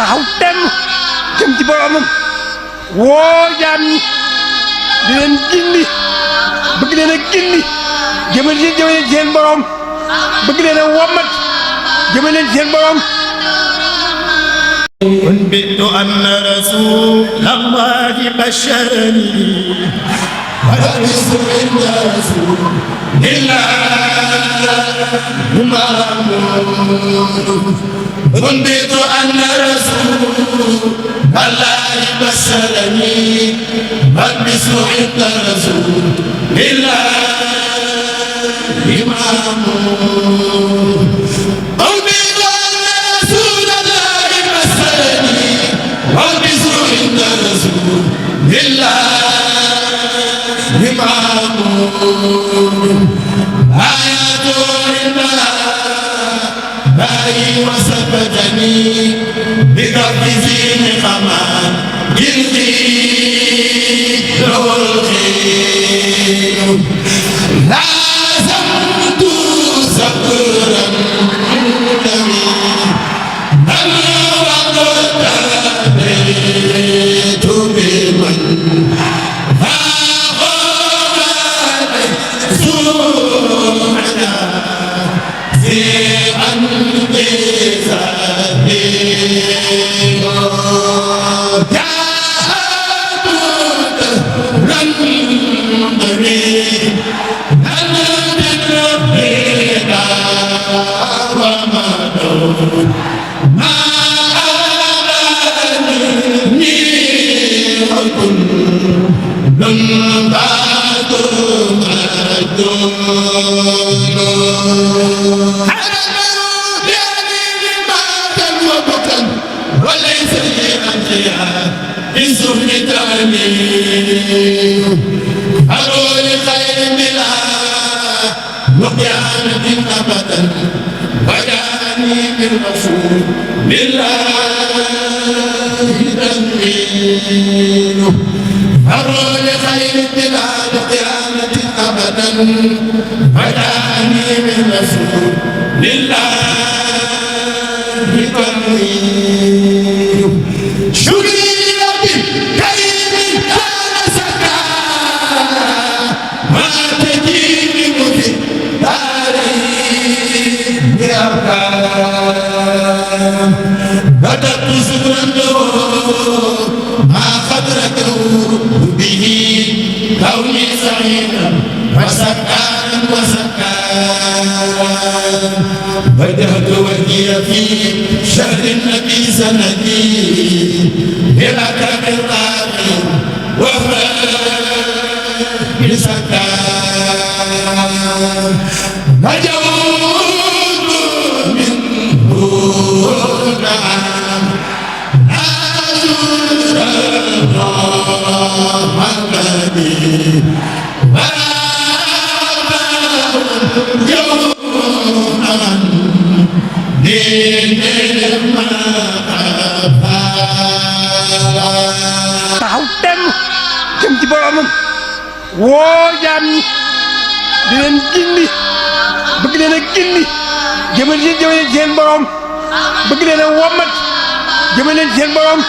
taxaw tem jëm ci boromam woo jaam ñi di leen gindi bëgg leen a gindi jëmale leen seen borom bëgg leen a wommat jëmale leen seen borom. أنبئت أن رسول الله بشرني ولبثت عند رسول الله أنبئت أن رسول الله بشرني ولبثت عند رسول الله إمام آيات باي وسبتني بقلب زين خمان جلدي له الخير لازمت صبرا بل وقتليت بمن هداني من رسول لله تنوير شكري ربي كريم كان سكا ما تجيب مفي داري بأركان بدأت سكرا له ما خبرته به كوني سعيدا وسكانا وسكان وجهت وجهي في شهر النبي سندي بلك بالقاضي وهو بسكان نجوت منه نعم نازل محمدي taxaw tem jëm ci boromam woo jaam ñi di leen gindi bëgg leen a gindi jëmale leen seen borom bëgg leen a wommat jëmale leen seen borom.